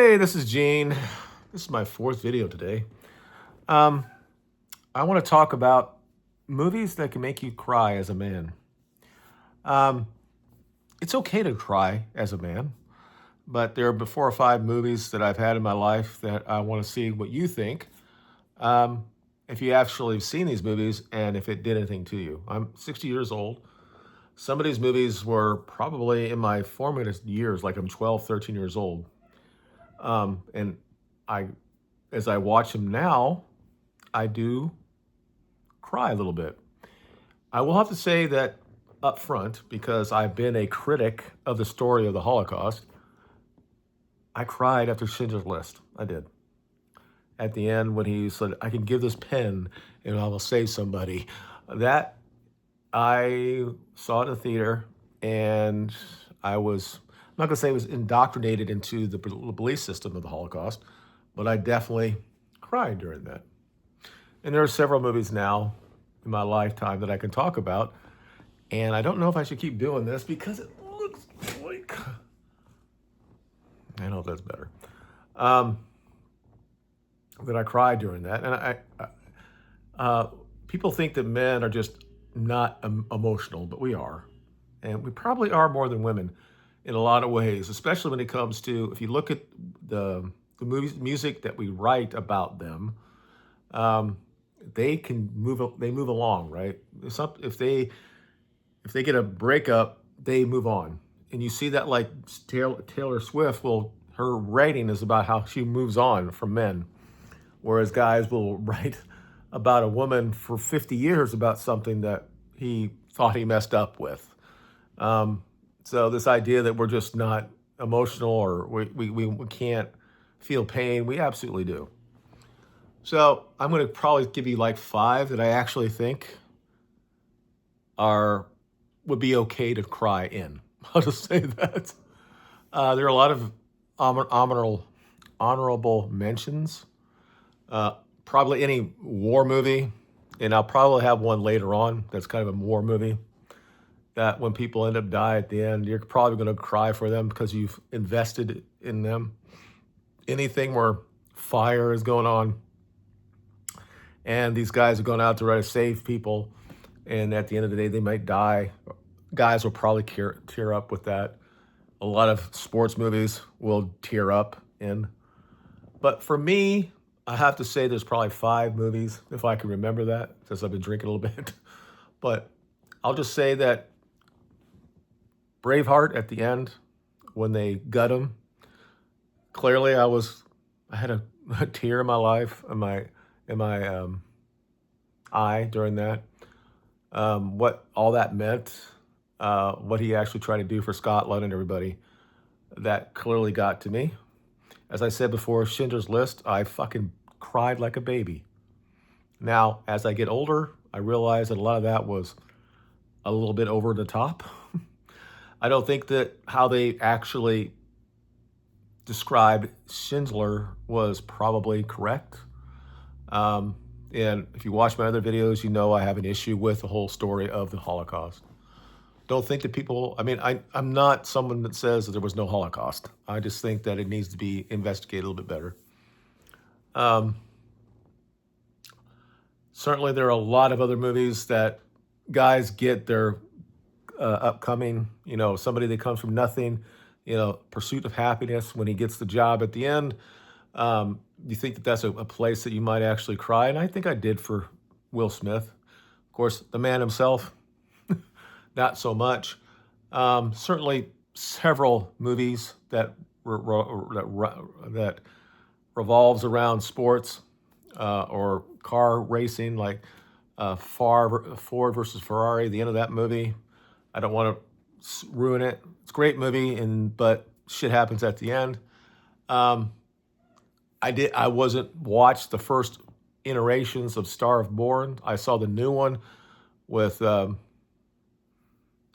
Hey, this is Gene. This is my fourth video today. Um, I want to talk about movies that can make you cry as a man. Um, it's okay to cry as a man, but there are 4 or 5 movies that I've had in my life that I want to see what you think. Um, if you actually have seen these movies and if it did anything to you. I'm 60 years old. Some of these movies were probably in my formative years, like I'm 12, 13 years old. And I, as I watch them now, I do cry a little bit. I will have to say that up front, because I've been a critic of the story of the Holocaust, I cried after Schindler's List. I did. At the end, when he said, I can give this pen and I will save somebody. That I saw it in the theater, and I'm not going to say I was indoctrinated into the belief system of the Holocaust, but I definitely cried during that. And there are several movies now in my lifetime that I can talk about. And I don't know if I should keep doing this because it looks like I know that's better. Um, that I cried during that, and uh, people think that men are just not emotional, but we are, and we probably are more than women in a lot of ways, especially when it comes to if you look at the movies, music that we write about them. Um, they can move. They move along, right? If they get a breakup, they move on. And you see that like Taylor Swift, well, her writing is about how she moves on from men, whereas guys will write about a woman for 50 years about something that he thought he messed up with. Um, so this idea that we're just not emotional or we can't feel pain, we absolutely do. So I'm going to probably give you like 5 that I actually think are would be okay to cry in. I'll just say that. There are a lot of honorable mentions. Uh, Probably any war movie, and I'll probably have one later on that's kind of a war movie. That when people end up die at the end, you're probably going to cry for them because you've invested in them. Anything where fire is going on, and these guys are going out to try to save people, and at the end of the day, they might die. Guys will probably tear up with that. A lot of sports movies will tear up in. But for me, I have to say there's probably 5 movies, if I can remember that, since I've been drinking a little bit. But I'll just say that Braveheart at the end, when they gut him, clearly I had a tear in my life, in my eye during that. What all that meant, what he actually tried to do for Scotland and everybody, that clearly got to me. As I said before, Schindler's List, I fucking cried like a baby. Now, as I get older, I realize that a lot of that was a little bit over the top. I don't think that how they actually described Schindler was probably correct. Um, and if you watch my other videos, you know I have an issue with the whole story of the Holocaust. Don't think that people, I mean, I'm not someone that says that there was no Holocaust. I just think that it needs to be investigated a little bit better. Um, Certainly, there are a lot of other movies that guys get their upcoming, somebody that comes from nothing, pursuit of happiness when he gets the job at the end. You think that that's a place that you might actually cry? And I think I did for Will Smith. Of course, the man himself, not so much. Certainly, several movies that revolves around sports or car racing, like Ford versus Ferrari. The end of that movie, I don't want to ruin it. It's a great movie, but shit happens at the end. Um, I wasn't watched the first iterations of Star of Born. I saw the new one with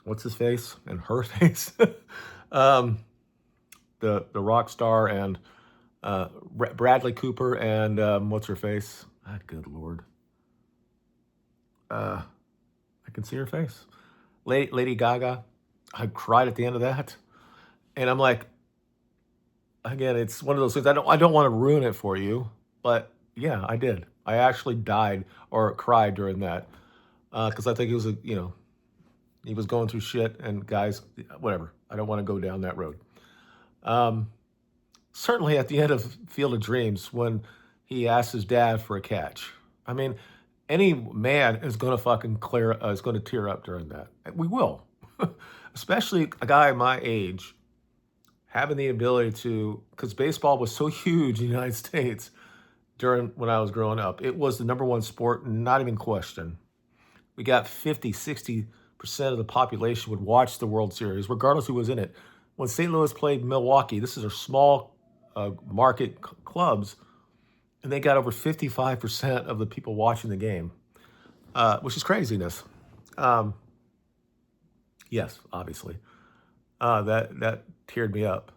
what's his face and her face, um, the rock star and Bradley Cooper and what's her face? Ah, good lord, I can see her face. Lady Gaga. I cried at the end of that, and I'm like, again, it's one of those things. I don't want to ruin it for you, but yeah, I did. I actually died or cried during that because I think it was he was going through shit and guys, whatever. I don't want to go down that road. Um, Certainly at the end of Field of Dreams when he asked his dad for a catch. I mean, any man is going to fucking is going to tear up during that. We will, especially a guy my age having the ability to, because baseball was so huge in the United States during when I was growing up. It was the number one sport, not even question. We got 50, 60% of the population would watch the World Series, regardless who was in it. When St. Louis played Milwaukee, this is a small market clubs, and they got over 55% of the people watching the game, which is craziness. Um, yes, obviously. That teared me up.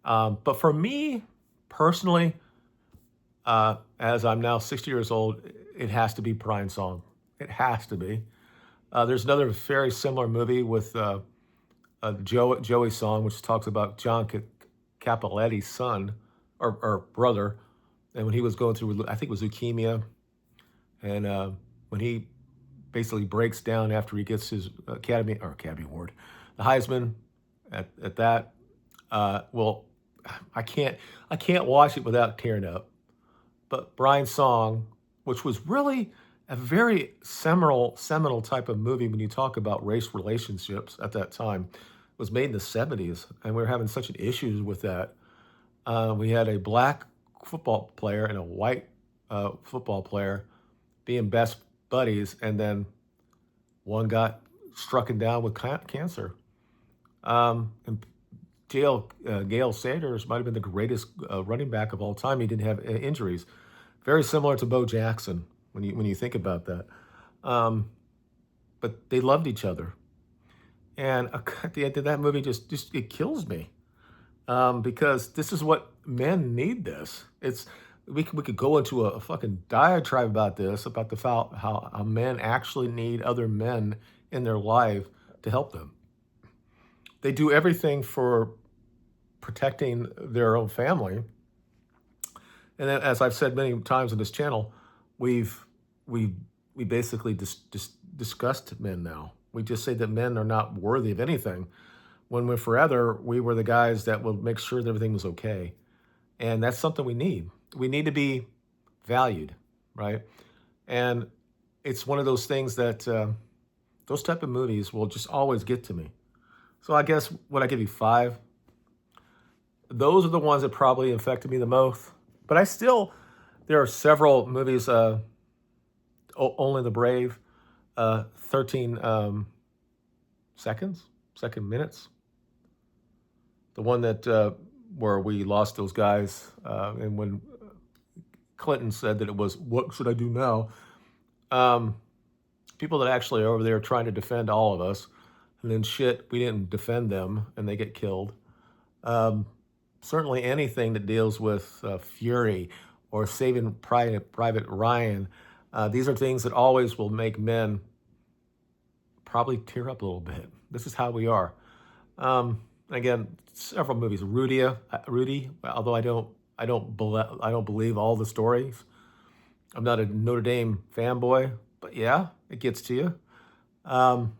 But for me personally, as I'm now 60 years old, it has to be Brian Song. It has to be. There's another very similar movie with Joey Song, which talks about John Capoletti's son or brother, and when he was going through, I think it was leukemia, and when he basically breaks down after he gets his Academy Award, the Heisman at that. Well, I can't watch it without tearing up. But Brian Song, which was really a very seminal type of movie when you talk about race relationships at that time, was made in the 70s, and we were having such an issues with that. We had a black football player and a white football player being best buddies, and then one got struck down with cancer. And Gail Sanders might have been the greatest running back of all time. He didn't have injuries. Very similar to Bo Jackson when you think about that. Um, but they loved each other. And at the end of that movie, just it kills me because this is what men need. This we could go into a fucking diatribe about this about the how men actually need other men in their life to help them. They do everything for protecting their own family. And then, as I've said many times on this channel, we've we we basically disgust men now. We just say that men are not worthy of anything. When we're forever, we were the guys that would make sure that everything was okay, and that's something we need. We need to be valued, right? And it's one of those things that those type of movies will just always get to me. So I guess what I give you five, those are the ones that probably affected me the most. But I still, there are several movies. Only the Brave, 13 seconds, second minutes. The one that where we lost those guys, and when Clinton said that it was, "What should I do now?" Um, People that actually are over there trying to defend all of us, and then shit, we didn't defend them, and they get killed. Um, Certainly anything that deals with Fury or Saving Private Ryan, these are things that always will make men probably tear up a little bit. This is how we are. Again, several movies. Rudy. Although I don't believe all the stories. I'm not a Notre Dame fanboy, but yeah, it gets to you. Um,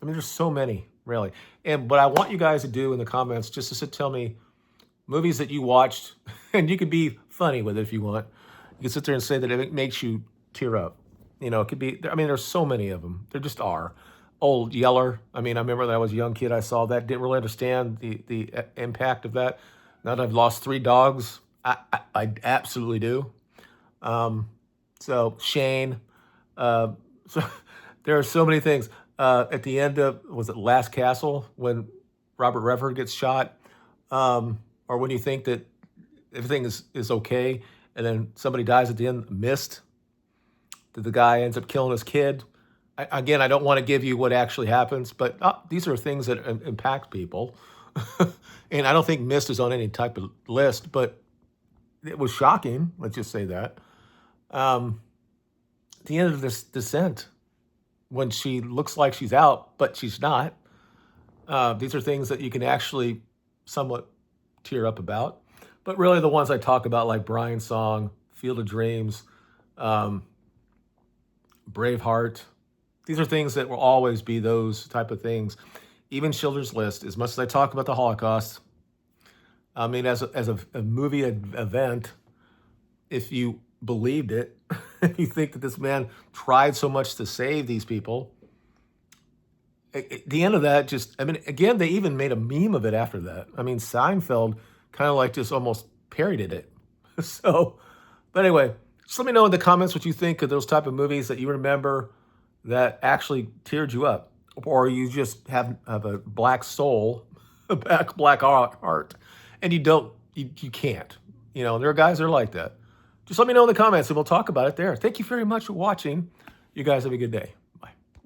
I mean, there's so many, really. And what I want you guys to do in the comments, just to tell me movies that you watched, and you could be funny with it if you want. You can sit there and say that it makes you tear up. You know, it could be, I mean, there's so many of them. There just are. Old Yeller. I mean, I remember that I was a young kid, I saw that, didn't really understand the impact of that. Now that I've lost 3 dogs, I absolutely do. Um, so Shane, so there are so many things. At the end of, was it Last Castle, when Robert Redford gets shot? Or when you think that everything is okay, and then somebody dies at the end, Mist, that the guy ends up killing his kid. Again, I don't want to give you what actually happens, but these are things that impact people. And I don't think Mist is on any type of list, but it was shocking. Let's just say that. Um, at the end of this Descent, when she looks like she's out, but she's not. These are things that you can actually somewhat tear up about. But really, the ones I talk about, like Brian's Song, Field of Dreams, um, Braveheart, these are things that will always be those type of things. Even Schindler's List, as much as I talk about the Holocaust, I mean, as a movie event, if you believed it, if you think that this man tried so much to save these people, at the end of that, just, I mean, again, they even made a meme of it after that. I mean, Seinfeld kind of like just almost parodied it. So, but anyway, just let me know in the comments what you think of those type of movies that you remember that actually teared you up, or you just have a black soul, a black heart, and you can't. You know, there are guys that are like that. Just let me know in the comments and we'll talk about it there. Thank you very much for watching. You guys have a good day.